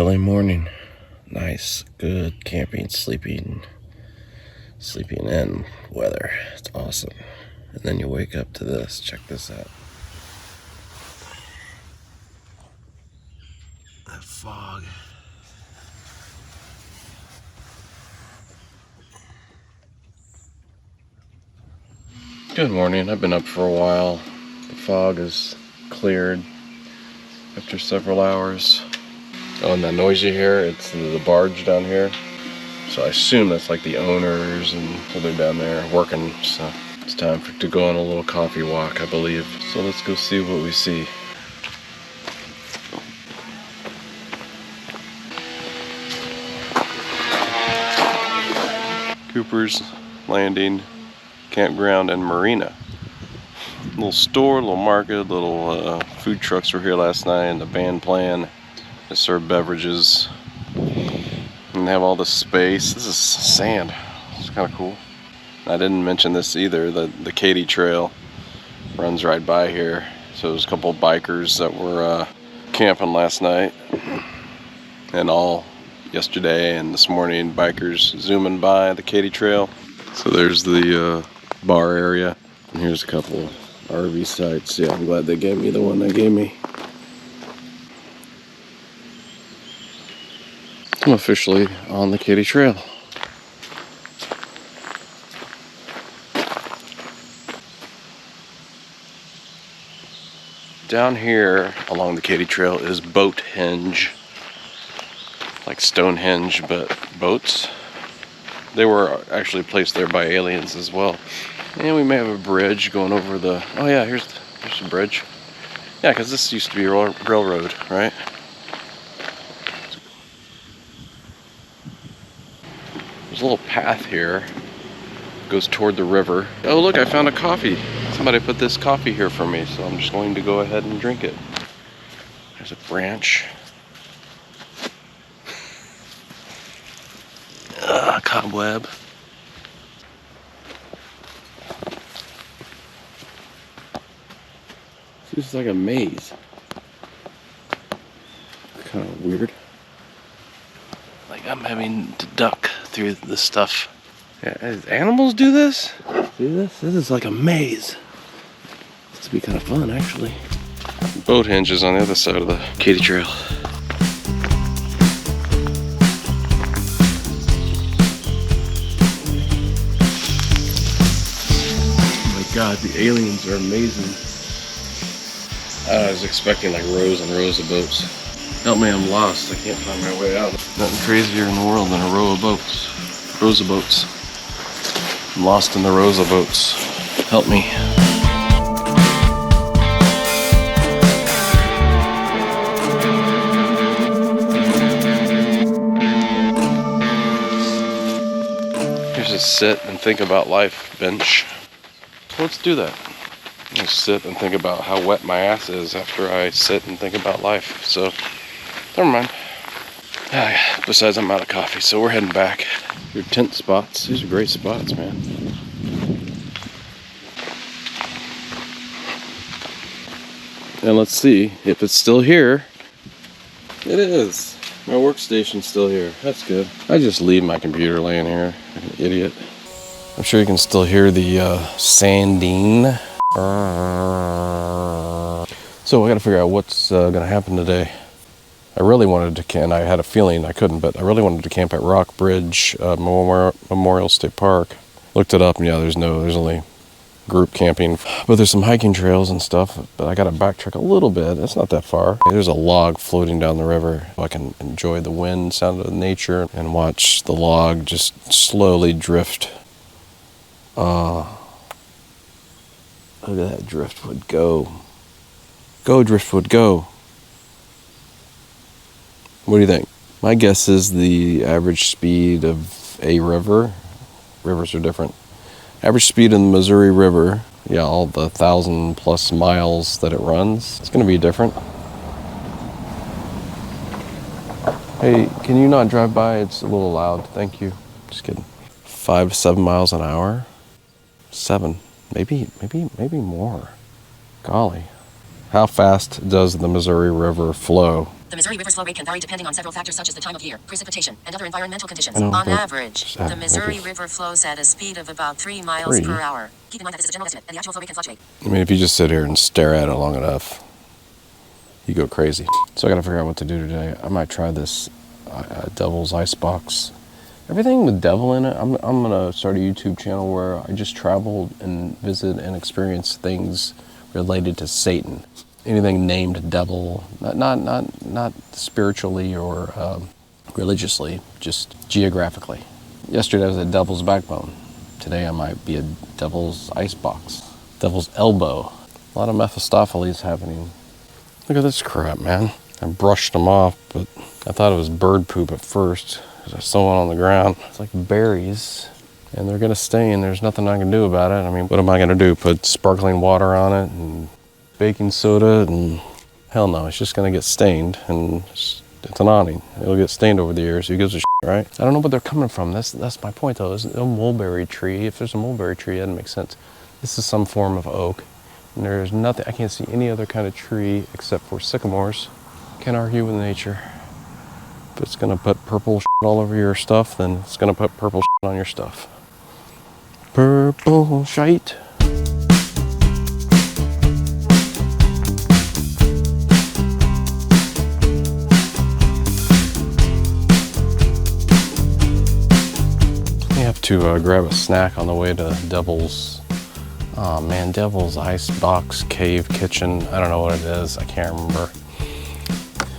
chilly morning. Nice, good camping, sleeping in weather. It's awesome. And then you wake up to this. Check this out. That fog. Good morning. I've been up for a while. The fog is cleared after several hours. Oh, and that noise you hear, it's the barge down here. So I assume that's like the owners, and so they're down there working. So it's time to go on a little coffee walk, I believe. So let's go see what we see. Cooper's Landing Campground and Marina. Little store, little market, little food trucks were here last night, and the band playing. They serve beverages and they have all this space. This is sand. It's kind of cool. I didn't mention this either. The Katy Trail runs right by here. So there's a couple of bikers that were camping last night, and all yesterday and this morning, bikers zooming by the Katy Trail. So there's the bar area, and here's a couple RV sites. Yeah, I'm glad they gave me the one they gave me. I'm officially on the Katy Trail. Down here along the Katy Trail is Boathenge, like Stonehenge, but boats. They were actually placed there by aliens as well. And we may have a bridge going over the, oh yeah, here's the bridge. Yeah, because this used to be a railroad, right? There's a little path here, goes toward the river. Oh look, I found a coffee. Somebody put this coffee here for me, so I'm just going to go ahead and drink it. There's a branch. Cobweb. This is like a maze. Kind of weird. Like I'm having to duck through this stuff. Yeah, animals do this? See this? This is like a maze. This would be kind of fun, actually. Boathenge is on the other side of the Katy Trail. Oh my God, the aliens are amazing. I was expecting like rows and rows of boats. Help me, I'm lost. I can't find my way out. Nothing crazier in the world than a row of boats. ROSABOATS. I'm lost in the ROSABOATS. Help me. Here's a sit and think about life bench. So let's do that. Just sit and think about how wet my ass is after I sit and think about life. So, never mind. Besides, I'm out of coffee, so we're heading back. Your tent spots. These are great spots, man. And let's see if it's still here. It is. My workstation's still here. That's good. I just leave my computer laying here. Like an idiot. I'm sure you can still hear the sanding. So I gotta figure out what's gonna happen today. I really wanted to camp, and I had a feeling I couldn't, but I really wanted to camp at Rock Bridge Memorial State Park. Looked it up, and yeah, there's only group camping, but there's some hiking trails and stuff, but I gotta backtrack a little bit. It's not that far. There's a log floating down the river. I can enjoy the wind, sound of nature, and watch the log just slowly drift. Look at that driftwood go. Go, driftwood, go. What do you think? My guess is the average speed of a river. Rivers are different. Average speed in the Missouri River, yeah, all the 1,000+ miles that it runs, it's going to be different. Hey, can you not drive by? It's a little loud. Thank you. Just kidding. 5 to 7 miles an hour. 7. Maybe more. Golly. How fast does the Missouri River flow? The Missouri River's flow rate can vary depending on several factors such as the time of year, precipitation, and other environmental conditions. On average, the Missouri River flows at a speed of about 3 miles per hour. Keep in mind that this is a general estimate, and the actual flow rate can fluctuate. I mean, if you just sit here and stare at it long enough, you go crazy. So I gotta figure out what to do today. I might try this Devil's Icebox. Everything with devil in it, I'm gonna start a YouTube channel where I just travel and visit and experience things related to Satan. Anything named devil, not spiritually or religiously, just geographically. Yesterday I was at Devil's Backbone. Today I might be at Devil's Icebox. Devil's Elbow. A lot of Mephistopheles happening. Look at this crap, man. I brushed them off, but I thought it was bird poop at first. I saw one on the ground. It's like berries, and they're gonna stain. There's nothing I can do about it. I mean, what am I gonna do? Put sparkling water on it and baking soda? And hell no, it's just gonna get stained, and it's an awning. It'll get stained over the years. Who gives a shit, right? I don't know where they're coming from. That's my point, though. There's a mulberry tree. If there's a mulberry tree, that makes sense. This is some form of oak, and there's nothing. I can't see any other kind of tree except for sycamores. Can't argue with nature. If it's gonna put purple shit all over your stuff, then it's gonna put purple shit on your stuff. Purple shite. You have to grab a snack on the way to Devil's. Oh man, Devil's Icebox Cave Kitchen. I don't know what it is. I can't remember.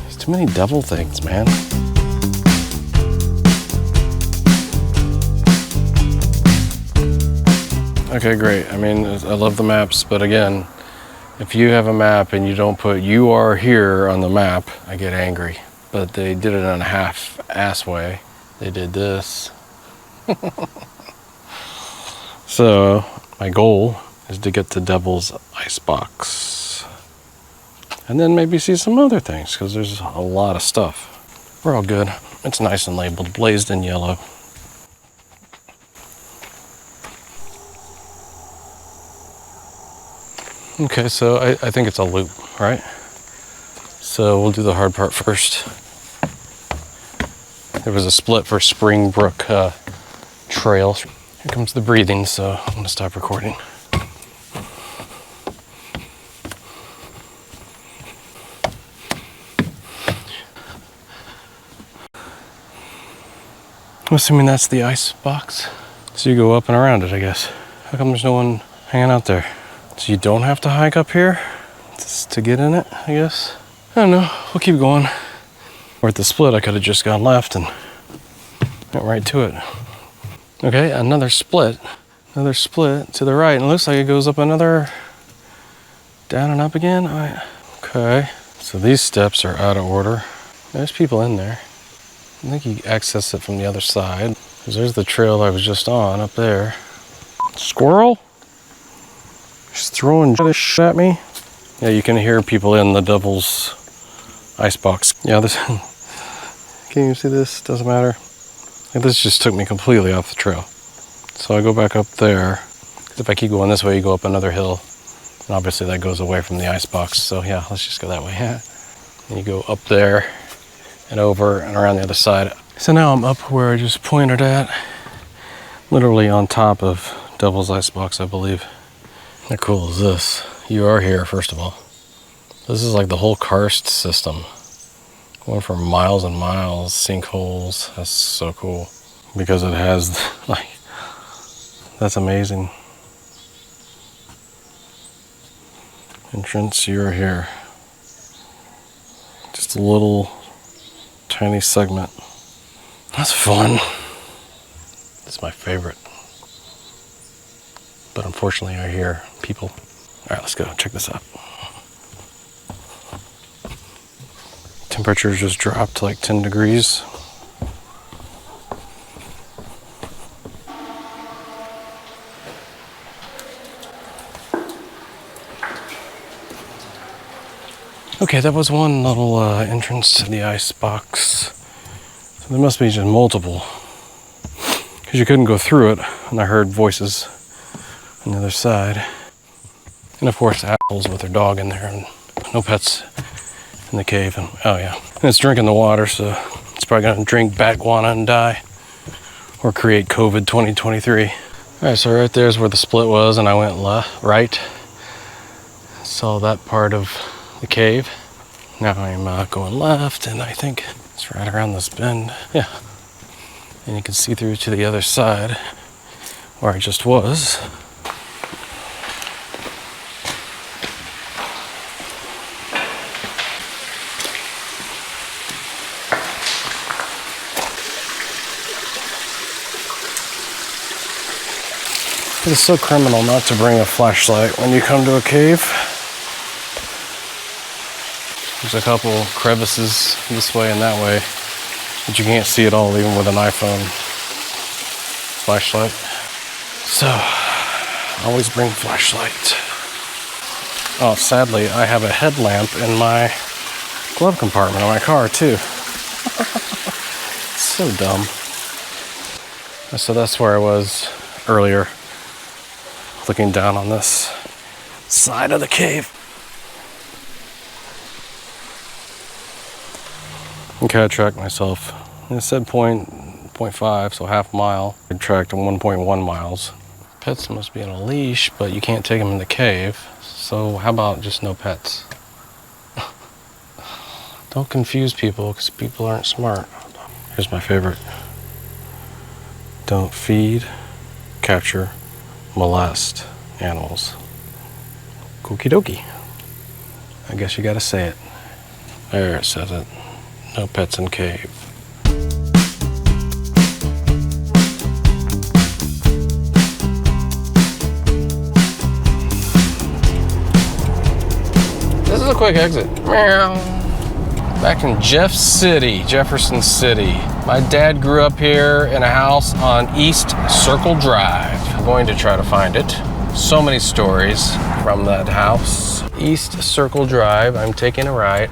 There's too many devil things, man. Okay, great. I mean, I love the maps, but again, if you have a map and you don't put "you are here" on the map, I get angry. But they did it in a half-ass way. They did this. So, my goal is to get to Devil's Icebox. And then maybe see some other things, because there's a lot of stuff. We're all good. It's nice and labeled, blazed in yellow. Okay, so I think it's a loop, right? So we'll do the hard part first. There was a split for Springbrook Trail. Here comes the breathing, so I'm gonna stop recording. I'm assuming that's the ice box. So you go up and around it, I guess. How come there's no one hanging out there? So you don't have to hike up here just to get in it, I guess. I don't know, we'll keep going. Or at the split, I could have just gone left and went right to it. Okay, another split to the right, and it looks like it goes up another, down and up again. Okay, so these steps are out of order. There's people in there. I think you access it from the other side, because there's the trail I was just on up there. Squirrel? Just throwing shit at me. Yeah, you can hear people in the Devil's Icebox. Yeah, this. Can you see this? Doesn't matter. Like, this just took me completely off the trail. So I go back up there. If I keep going this way, you go up another hill, and obviously that goes away from the icebox. So yeah, let's just go that way. And you go up there and over and around the other side. So now I'm up where I just pointed at, literally on top of Devil's Icebox, I believe. How cool is this? You are here, first of all. This is like the whole karst system. Going for miles and miles, sinkholes. That's so cool. Because it has, like, that's amazing. Entrance, you're here. Just a little tiny segment. That's fun. It's my favorite. But unfortunately, I hear people. All right, let's go check this out. Temperature just dropped to like 10 degrees. Okay, that was one little entrance to the ice box. So there must be just multiple, because you couldn't go through it, and I heard voices on the other side. And of course, assholes with their dog in there, and no pets in the cave. And oh yeah, and it's drinking the water, so it's probably gonna drink bat guana and die, or create COVID 2023. All right, so right there's where the split was, and I went right. Saw that part of the cave. Now I'm going left, and I think it's right around this bend. Yeah, and you can see through to the other side where I just was. It's so criminal not to bring a flashlight when you come to a cave. There's a couple crevices this way and that way, but you can't see it all even with an iPhone flashlight. So, always bring flashlight. Oh, sadly, I have a headlamp in my glove compartment of my car too. So dumb. So that's where I was earlier, looking down on this side of the cave. Okay, I tracked myself. It said 0.5, so half mile. I tracked 1.1 miles. Pets must be on a leash, but you can't take them in the cave. So how about just no pets? Don't confuse people, because people aren't smart. Here's my favorite. Don't feed, capture, molest animals. Okie dokie. I guess you gotta say it. There it says it. No pets in cave. This is a quick exit. Meow. Back in Jefferson City. My dad grew up here in a house on East Circle Drive. I'm going to try to find it. So many stories from that house. East Circle Drive, I'm taking a right.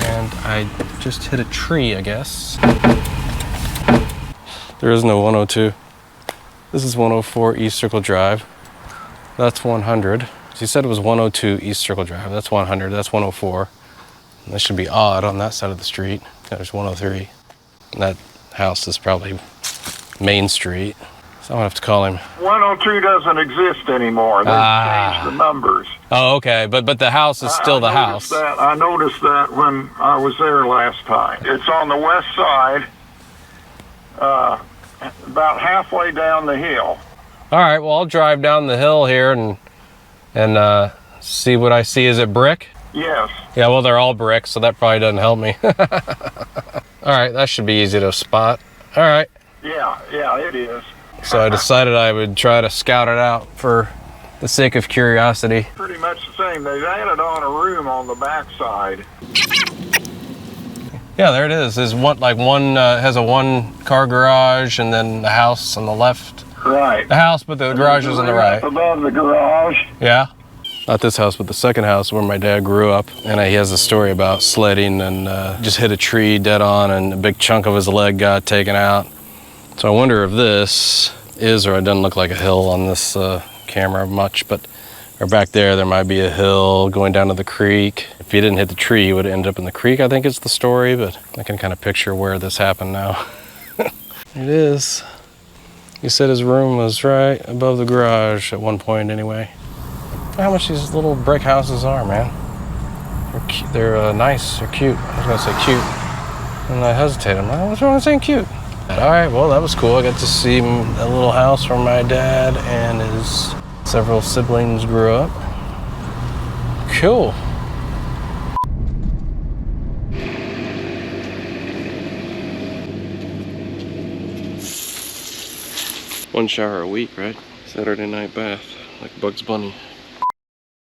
And I just hit a tree, I guess. There is no 102. This is 104 East Circle Drive. That's 100. He said it was 102 East Circle Drive. That's 100, that's 104. And that should be odd on that side of the street. There's 103. And that house is probably Main Street. So I'm gonna have to call him. 102 doesn't exist anymore. They've changed the numbers. Oh, okay, but the house is still the house. I noticed that when I was there last time. It's on the west side, about halfway down the hill. All right, well, I'll drive down the hill here and see what I see. Is it brick? Yes. Yeah, well, they're all brick, so that probably doesn't help me. All right, that should be easy to spot. All right. Yeah, it is. So I decided I would try to scout it out for the sake of curiosity. Pretty much the same. They've added on a room on the back side. Yeah, there it is. There's one has a one-car garage, and then the house on the left. Right. The house, but the garage is on the right. Above the garage. Yeah. Not this house, but the second house where my dad grew up. And he has a story about sledding and just hit a tree dead on, and a big chunk of his leg got taken out. So I wonder if this is, or it doesn't look like a hill on this camera much, but or back there might be a hill going down to the creek. If he didn't hit the tree, he would end up in the creek, I think is the story, but I can kind of picture where this happened now. It is. He said his room was right above the garage at one point anyway. How much these little brick houses are, man. They're nice, they're cute. I was gonna say cute, and I hesitated. I'm like, what's wrong with saying cute? All right, well, that was cool. I got to see a little house where my dad and his several siblings grew up. Cool. One shower a week, right? Saturday night bath, like Bugs Bunny.